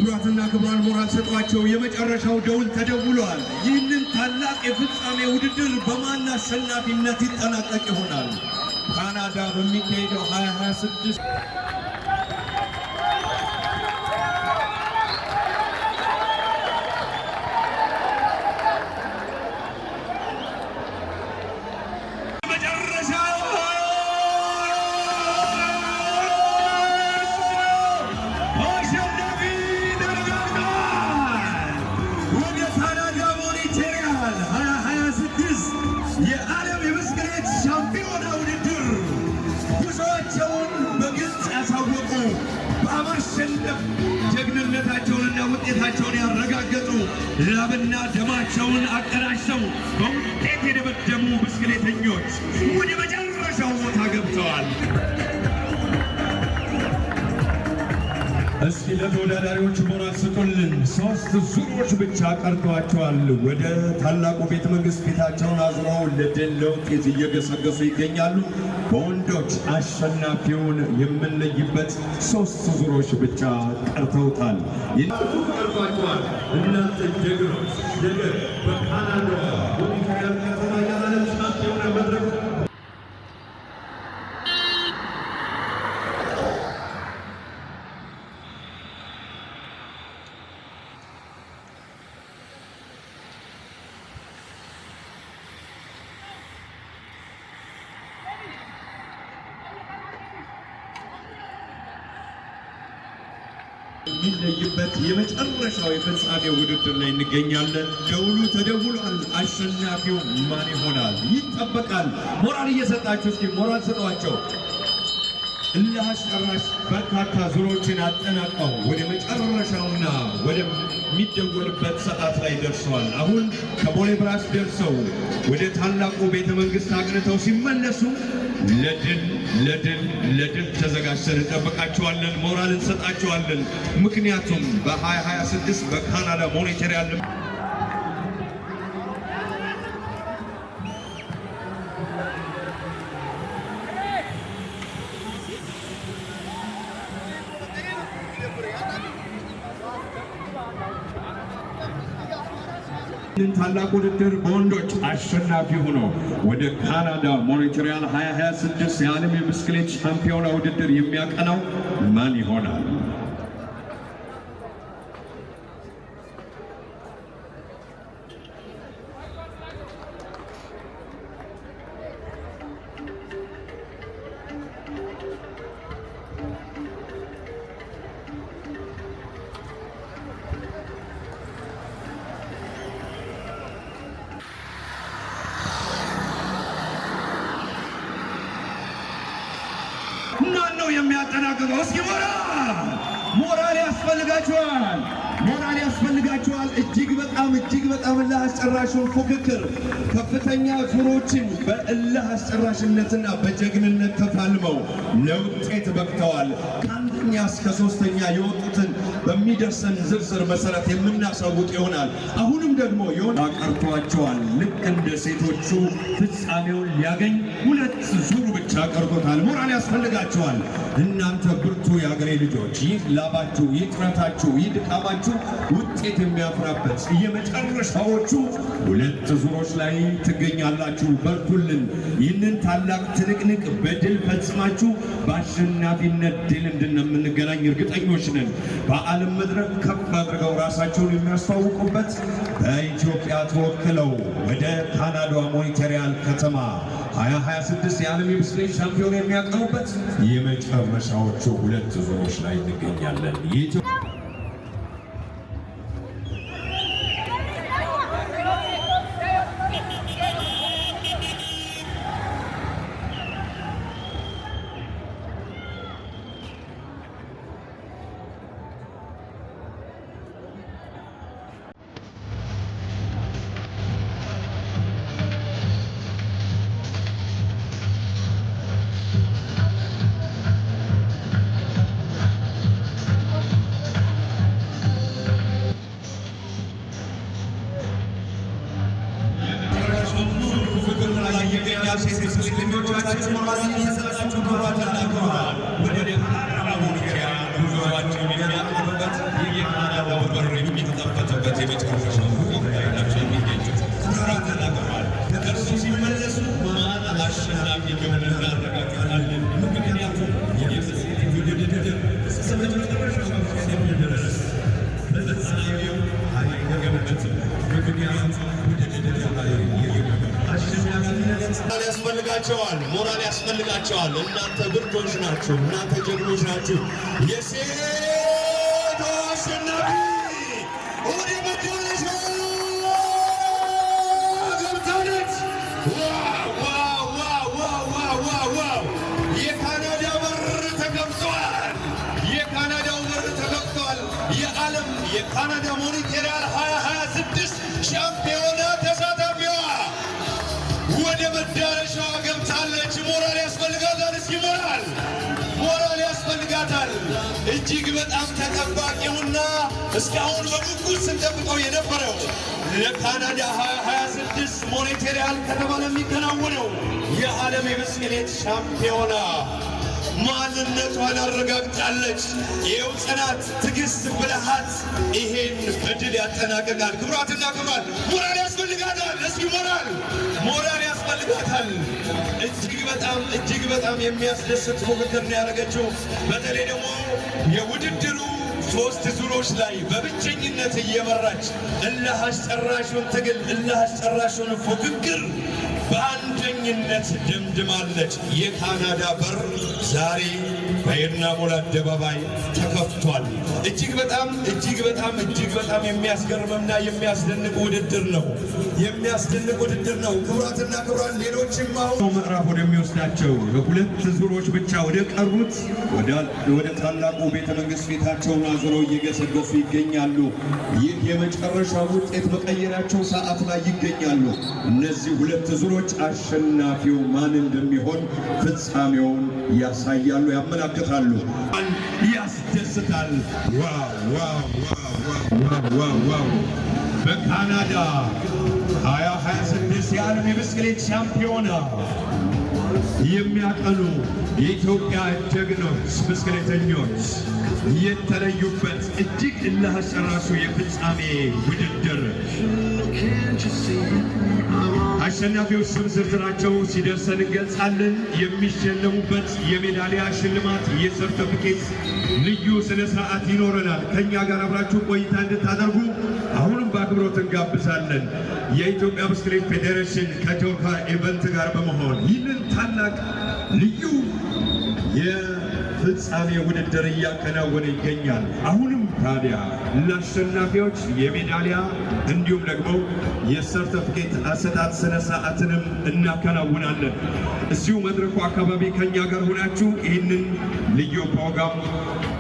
ክቡራትና ክቡራን ሞራል ሰጧቸው። የመጨረሻው ደውል ተደውሏል። ይህንን ታላቅ የፍጻሜ ውድድር በማን አሸናፊነት ይጠናቀቅ ይሆናል? ካናዳ በሚካሄደው 2026 የዓለም የብስክሌት ሻምፒዮና ውድድር ጉዞአቸውን በግልጽ ያሳወቁ በማሸነፍ ጀግንነታቸውንና ውጤታቸውን ያረጋገጡ ላብና ደማቸውን አቀዳጅተው በውጤት የደመደሙ ብስክሌተኞች ወደ መጨረሻው ቦታ ገብተዋል። እስኪ ለተወዳዳሪዎች ሞራል ስጡልን። 3 ዙሮች ብቻ ቀርተዋቸዋል። ወደ ታላቁ ቤተ መንግሥት ፊታቸውን አዙረው ለድል ለውጤት እየገሰገሱ ይገኛሉ። በወንዶች አሸናፊውን የምንለይበት 3 ዙሮች ብቻ ቀርተውታል። ቀርቷቸዋል። እናንተ ጀግኖች ነገ በካናዳ ሞንትሪያል ከተማ የዓለም ሻምፒዮና መድረክ የሚለይበት የመጨረሻው የፍጻሜ ውድድር ላይ እንገኛለን። ደውሉ ተደውሏል። አሸናፊው ማን ይሆናል ይጠበቃል። ሞራል እየሰጣችሁ እስኪ ሞራል ሰጧቸው። እልህ አስጨራሽ በርካታ ዙሮችን አጠናቀው ወደ መጨረሻውና ወደሚደወልበት ሰዓት ላይ ደርሰዋል። አሁን ከቦሌ ብራስ ደርሰው ወደ ታላቁ ቤተ መንግሥት አቅንተው ሲመለሱ ለድል ተዘጋጅተን እንጠብቃቸዋለን። ሞራል እንሰጣቸዋለን። ምክንያቱም በ2026 በካናዳ ሞንትሪያል ታላቅ ውድድር በወንዶች አሸናፊ ሆኖ ወደ ካናዳ ሞንትሪያል 2026 የዓለም የብስክሌት ሻምፒዮና ውድድር የሚያቀናው ማን ይሆናል? ማን ነው የሚያጠናቅቀው? እስኪ ሞራል ያስፈልጋችኋል። ሞራል ያስፈልጋችኋል። እጅግ በጣም እልህ አስጨራሹን ፉክክር ከፍተኛ ዙሮችን በእልህ አስጨራሽነትና በጀግንነት ተፋልመው ለውጤት በቅተዋል። ከአንደኛ እስከ 3ኛ የወጡትን በሚደርሰን ዝርዝር መሰረት የምናሳውቅ ይሆናል። አሁንም ደግሞ ቀርቷቸዋል። ልክ እንደ ሴቶቹ ፍጻሜውን ሊያገኝ 2 ዙር ብቻ ቀርቶታል። ሞራል ያስፈልጋችኋል። እናንተ ብርቱ የአገሬ ልጆች፣ ይህ ላባችሁ፣ ይህ ጥረታችሁ፣ ይህ ድካማችሁ ውጤት የሚያፍራበት የመጨረሻዎቹ 2 ዙሮች ላይ ትገኛላችሁ። በርቱልን። ይህንን ታላቅ ትንቅንቅ በድል ፈጽማችሁ በአሸናፊነት ድል እንደምንገናኝ እርግጠኞች ነን። በዓለም መድረክ ከፍ አድርገው ራሳቸውን የሚያስተዋውቁበት በኢትዮጵያ ተወክለው ወደ ካናዳ ሞንትሪያል ከተማ 2026 የዓለም የብስክሌት ሻምፒዮና የሚያቀርቡበት የመጨረሻዎቹ 2 ዙሮች ላይ እንገኛለን። ይህ የካናዳ በር የሚተከፈተበት የመጨረሻው ላይ ናቸው የሚገኙት። ኩራት ተናግረዋል። ከእርሱ ሲመለሱ ማን አሸናፊ እንደሆነ እናረጋግጣለን። ምክንያቱም የብስክሌት ውድድር እስከ መጨረሻው ድረስ ፍጻሜው አይገመትም። ምክንያቱም ውድድር ላይ ያስፈልጋቸዋል፣ ሞራል ያስፈልጋቸዋል። እናንተ ብርቶች ናችሁ፣ እናንተ ጀግኖች ናችሁ። የሴት አሸናፊ ወደ መጨረሻው ገብታለች። ዋው! የካናዳ በር ተከፍቷል። የካናዳው በር ተከፍቷል። የዓለም የካናዳ ሞኒቴሪያል 2026 ሻምፒዮና ተሳታፊዋ ወደ መዳረሻዋ ገብታለች። ሞራል ያስፈልጋታል። እስኪ ሞራል ያስፈልጋታል። እጅግ በጣም ተጠባቂውና እስካሁን በጉጉት ስንጠብቀው የነበረው ለካናዳ 2026 ሞኒቴሪያል ከተማ ለሚከናወነው የዓለም የብስክሌት ሻምፒዮና ማንነቷን አረጋግጣለች። ይኸው ጽናት፣ ትዕግስት፣ ብልሃት ይሄን በድል ያጠናቀቃል። ክቡራትና ክቡራን ሞራል ያስፈልጋታል። እስኪ ሞራል ያስፈልጋታል። እጅግ በጣም የሚያስደስት ፉክክር ነው ያደረገችው። በተለይ ደግሞ የውድድሩ 3 ዙሮች ላይ በብቸኝነት እየመራች እልህ አስጨራሹን ትግል እልህ አስጨራሹን ፉክክር በአንደኝነት ደምድማለች። የካናዳ በር ዛሬ በይርና ሞል አደባባይ ተከፍቷል። እጅግ በጣም የሚያስገርምና የሚያስደንቅ ውድድር ነው። ክቡራትና ክቡራን ሌሎችም አሁን ምዕራፍ ወደሚወስዳቸው በሁለት ዙሮች ብቻ ወደ ቀሩት ወደ ታላቁ ቤተ መንግስት ፊታቸውን አዙረው እየገሰገሱ ይገኛሉ። ይህ የመጨረሻው ውጤት መቀየራቸው ሰዓት ላይ ይገኛሉ። እነዚህ ሁለት ዙሮች አሸናፊው ማን እንደሚሆን ፍጻሜውን ያሳያሉ፣ ያመላክታሉ። ያስደስታል። ዋው! በካናዳ 2026 የዓለም የብስክሌት ሻምፒዮና የሚያቀኑ የኢትዮጵያ ጀግኖች ብስክሌተኞች የተለዩበት እጅግ እልህ አስጨራሹ የፍጻሜ ውድድር አሸናፊዎች ስም ዝርዝራቸው ሲደርሰን እንገልጻለን። የሚሸለሙበት የሜዳሊያ ሽልማት፣ የሰርተፊኬት ልዩ ስነ ስርዓት ይኖረናል። ከኛ ጋር አብራችሁ ቆይታ እንድታደርጉ አሁንም በአክብሮት እንጋብዛለን። የኢትዮጵያ ብስክሌት ፌዴሬሽን ከጆርካ ኢቨንት ጋር በመሆን ይህንን ታላቅ ልዩ የፍጻሜ ውድድር እያከናወነ ይገኛል። አሁንም ታዲያ ለአሸናፊዎች የሜዳሊያ እንዲሁም ደግሞ የሰርተፊኬት አሰጣጥ ስነ ስርዓትንም እናከናውናለን። እዚሁ መድረኩ አካባቢ ከኛ ጋር ሆናችሁ ይህንን ልዩ ፕሮግራም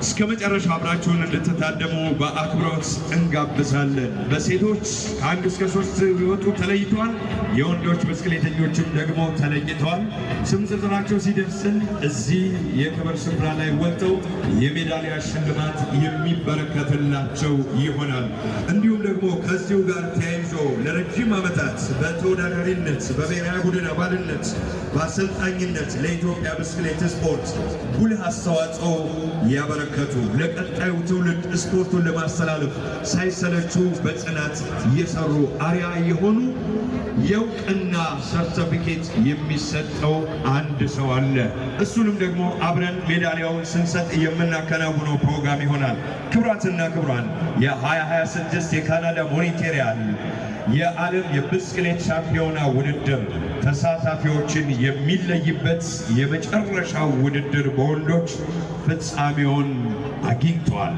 እስከ መጨረሻ አብራችሁን እንድትታደሙ በአክብሮት እንጋብዛለን። በሴቶች ከ1 እስከ 3 ሊወጡ ተለይተዋል። የወንዶች ብስክሌተኞችም ደግሞ ተለይተዋል። ስም ዝርዝራቸው ሲደርስን እዚህ የክብር ስፍራ ላይ ወጥተው የሜዳሊያ ሽልማት የሚበረከትላቸው ይሆናል። እንዲሁም ደግሞ ከዚሁ ጋር ተያይዞ ለረጅም ዓመታት በተወዳዳሪነት በብሔራዊ ቡድን አባልነት በአሰልጣኝነት ለኢትዮጵያ ብስክሌት ስፖርት ጉልህ አስተዋጽኦ ያበረከቱ ለቀጣዩ ትውልድ ስፖርቱን ለማስተላለፍ ሳይሰለቹ በጽናት የሰሩ አርያ የሆኑ የእውቅና ሰርተፊኬት የሚሰጠው አንድ ሰው አለ። እሱንም ደግሞ አብረን ሜዳሊያውን ስንሰጥ የምናከናውነው ፕሮግራም ይሆናል። ክቡራትና ክቡራን የ2026 የካናዳ ሞኒቴሪያል የዓለም የብስክሌት ሻምፒዮና ውድድር ተሳታፊዎችን የሚለይበት የመጨረሻው ውድድር በወንዶች ፍጻሜውን አግኝቷል።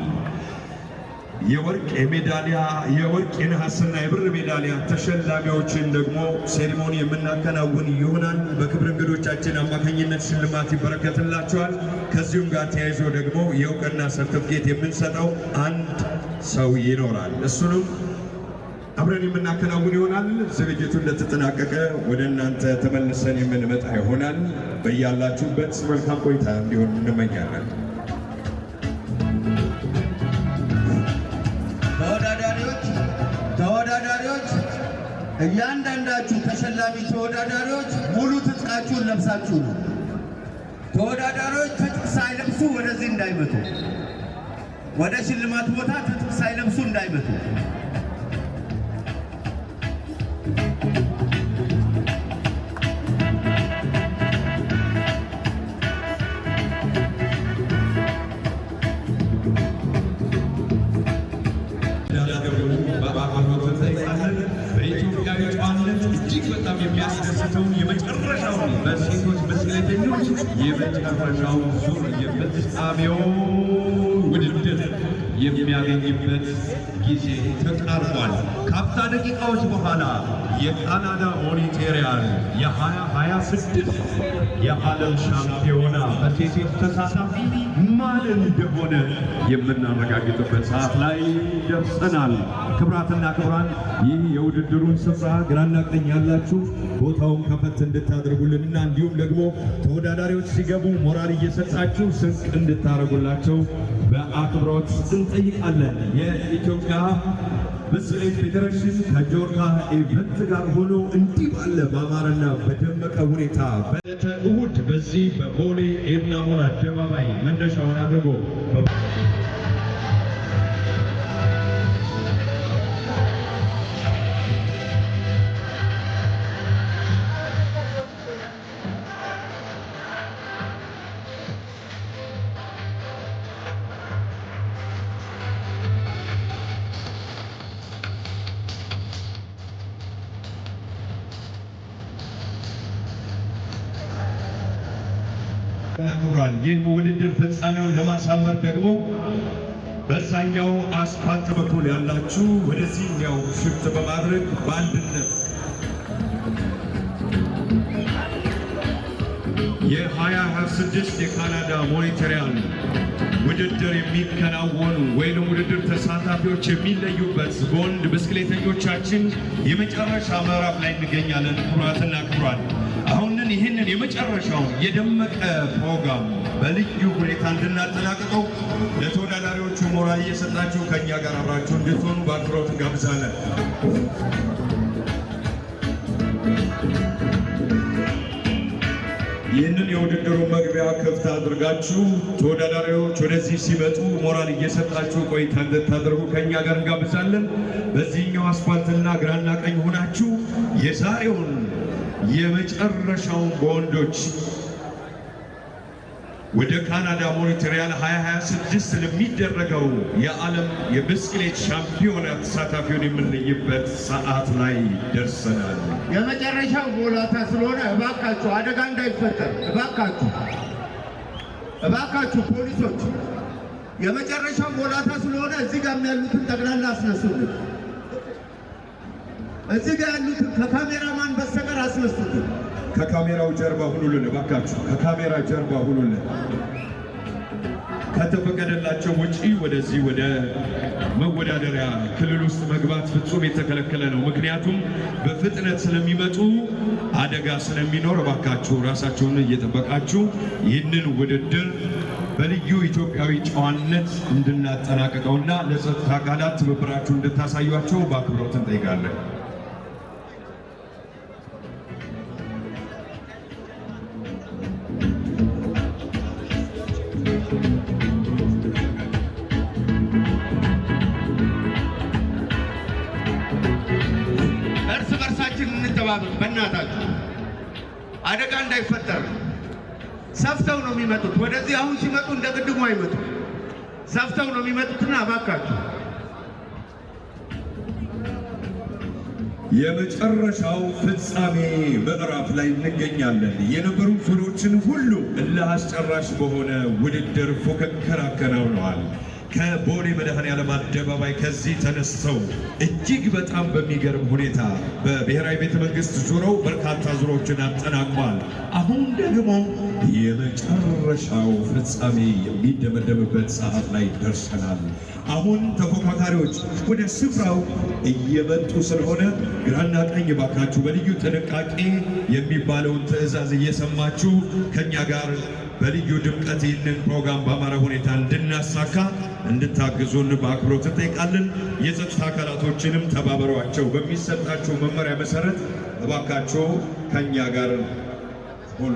የወርቅ የሜዳሊያ የወርቅ የነሐስና የብር ሜዳሊያ ተሸላሚዎችን ደግሞ ሴሪሞኒ የምናከናውን ይሆናል። በክብር እንግዶቻችን አማካኝነት ሽልማት ይበረከትላቸዋል። ከዚሁም ጋር ተያይዞ ደግሞ የእውቅና ሰርተፍኬት የምንሰጠው አንድ ሰው ይኖራል። እሱንም አብረን የምናከናውን ይሆናል። ዝግጅቱ እንደተጠናቀቀ ወደ እናንተ ተመልሰን የምንመጣ ይሆናል። በያላችሁበት መልካም ቆይታ እንዲሆን እንመኛለን። ተወዳዳሪዎች እያንዳንዳችሁ ተሸላሚ ተወዳዳሪዎች ሙሉ ትጥቃችሁን ለብሳችሁ ነው። ተወዳዳሪዎች ትጥቅ ሳይለብሱ ወደዚህ እንዳይመጡ። ወደ ሽልማት ቦታ ትጥቅ ሳይለብሱ እንዳይመጡ። በኢትዮጵያዊ ጨዋነት እጅግ በጣም የሚያስደስተውን የመጨረሻውን በሴቶች ብስክሌተኞች የመጨረሻውን ዙር የፍጻሜው ውድድር የሚያገኝበት ጊዜ ተቃርቧል። ከአፍታ ደቂቃዎች በኋላ የካናዳ ሞኒቴሪያል የ2026 የዓለም ሻምፒዮና በሴቶች ተሳታፊ ማን እንደሆነ የምናረጋግጥበት ሰዓት ላይ ደርሰናል። ክብራትና ክብራን፣ ይህ የውድድሩን ስፍራ ግራና ቀኝ ያላችሁ ቦታውን ከፈት እንድታደርጉልንና እንዲሁም ደግሞ ተወዳዳሪዎች ሲገቡ ሞራል እየሰጣችሁ ስንቅ እንድታደርጉላቸው በአክብሮት እንጠይቃለን። የኢትዮጵያ ብስክሌት ፌዴሬሽን ከጆርካ ኢቨንት ጋር ሆኖ እንዲህ ባለ በአማረና በደመቀ ሁኔታ በዕለተ እሑድ በዚህ በቦሌ ኤድና ሞል አደባባይ መነሻውን አድርጎ ተከብሯል። ይህ ውድድር ፍጻሜውን ለማሳመር ደግሞ በዛኛው አስፋልት በኩል ያላችሁ ወደዚህኛው ሽፍት በማድረግ በአንድነት የ2026 የካናዳ ሞኒቴሪያል ውድድር የሚከናወኑ ወይም ውድድር ተሳታፊዎች የሚለዩበት በወንድ ብስክሌተኞቻችን የመጨረሻ ምዕራፍ ላይ እንገኛለን። ክቡራትና ክቡራን፣ አሁንን ይህንን የመጨረሻው የደመቀ ፕሮግራም በልዩ ሁኔታ እንድናጠናቅቀው ለተወዳዳሪዎቹ ሞራል እየሰጣችሁ ከእኛ ጋር አብራችሁ እንድትሆኑ በአክብሮት እንጋብዛለን። ይህንን የውድድሩ መግቢያ ክፍት አድርጋችሁ ተወዳዳሪዎች ወደዚህ ሲመጡ ሞራል እየሰጣችሁ ቆይታ እንድታደርጉ ከእኛ ጋር እንጋብዛለን። በዚህኛው አስፋልትና ግራና ቀኝ ሆናችሁ የዛሬውን የመጨረሻውን በወንዶች ወደ ካናዳ ሞኒቴሪያል 2026 ለሚደረገው የዓለም የብስክሌት ሻምፒዮና ተሳታፊውን የምንለይበት ሰዓት ላይ ደርሰናል። የመጨረሻው ቦላታ ስለሆነ እባካችሁ አደጋ እንዳይፈጠር እባካችሁ ፖሊሶች፣ የመጨረሻው ቦላታ ስለሆነ እዚህ ጋር ያሉትን ጠቅላላ አስነሱልን። እዚህ ጋር ያሉትን ከካሜራማን በስተቀር አስነሱልን። ከካሜራው ጀርባ ሁኑልን እባካችሁ፣ ከካሜራ ጀርባ ሁኑልን። ከተፈቀደላቸው ውጪ ወደዚህ ወደ መወዳደሪያ ክልል ውስጥ መግባት ፍጹም የተከለከለ ነው። ምክንያቱም በፍጥነት ስለሚመጡ አደጋ ስለሚኖር እባካችሁ ራሳችሁን እየጠበቃችሁ ይህንን ውድድር በልዩ ኢትዮጵያዊ ጨዋነት እንድናጠናቅቀውና ለጸጥታ አካላት ትብብራችሁ እንድታሳዩቸው በአክብሮት እንጠይቃለን። በእናታችሁ አደጋ እንዳይፈጠር ሰፍተው ነው የሚመጡት። ወደዚህ አሁን ሲመጡ እንደ ቅድሙ አይመጡ፣ ሰፍተው ነው የሚመጡትና እባካችሁ የመጨረሻው ፍጻሜ ምዕራፍ ላይ እንገኛለን። የነበሩ ዙሮችን ሁሉ እልህ አስጨራሽ በሆነ ውድድር ፉክክር አከናውነዋል። ከቦሌ መድኃኔዓለም አደባባይ ከዚህ ተነስተው እጅግ በጣም በሚገርም ሁኔታ በብሔራዊ ቤተ መንግስት ዙረው በርካታ ዙሮችን አጠናቋል። አሁን ደግሞ የመጨረሻው ፍጻሜ የሚደመደምበት ሰዓት ላይ ደርሰናል። አሁን ተፎካካሪዎች ወደ ስፍራው እየመጡ ስለሆነ ግራና ቀኝ ባካችሁ በልዩ ጥንቃቄ የሚባለውን ትዕዛዝ እየሰማችሁ ከኛ ጋር በልዩ ድምቀት ይህንን ፕሮግራም በአማረ ሁኔታ እንድናሳካ እንድታግዙን በአክብሮት እንጠይቃለን። የጸጥታ አካላቶችንም ተባበሯቸው። በሚሰጣቸው መመሪያ መሰረት እባካችሁ ከኛ ጋር ሆኑ።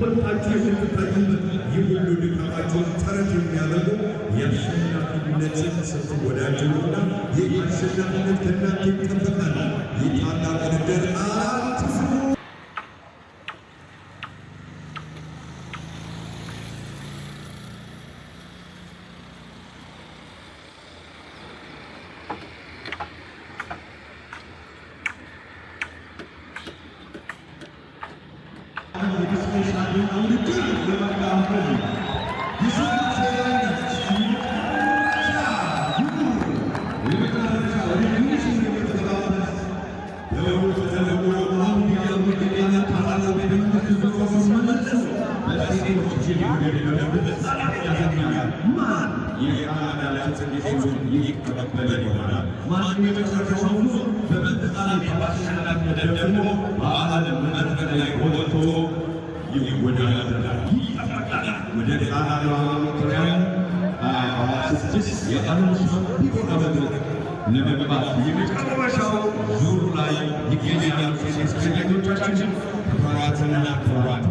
ወጣችሁ የምትታዩበት ይህ ሁሉ ድካማችሁን ተረት የሚያደርገው የአሸናፊነትን ስትወዳደሩና ይህ አሸናፊነት ከእናንተ ይጠበቃል። ይህ ታላቅ ውድድር አትፍሩ። የመጨረሻው ዙር ላይ ይገኛል። ስደኞቻችን ኩራትና ኩራት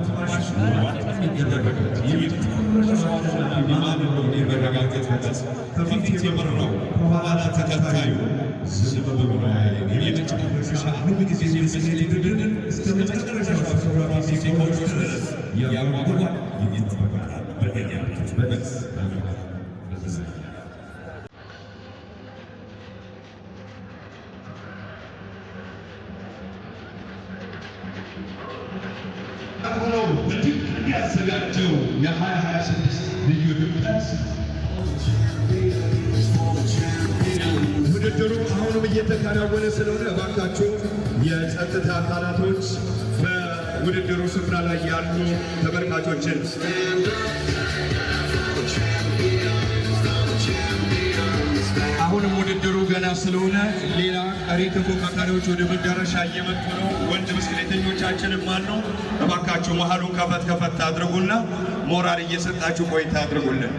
የሚረጋገጥበት ከፊት የመራው ከኋላ ተከታዩ ዝም ብሎ የመጨረሻ ሁሉ ጊዜ ስሜት ውድድር እስከ መጨረሻው አስፈራፊ ሴኮንዶች ድረስ ያጓጓል ይጠበቃል። ያዘጋጀው የ2026 ልዩ ድምቀት ውድድሩ አሁንም እየተከናወነ ስለሆነ እባካችሁ የጸጥታ አካላቶች በውድድሩ ስፍራ ላይ ያሉ ተመልካቾችን አሁንም ውድድሩ ገና ስለሆነ ሌላ ቀሪ ተፎካካሪዎች ወደ መዳረሻ እየመጡ ነው። ወንድ ብስክሌተኞቻችንም አሉ። እባካችሁ መሀሉን ከፈት ከፈት አድርጉና ሞራል እየሰጣችሁ ቆይታ አድርጉልን።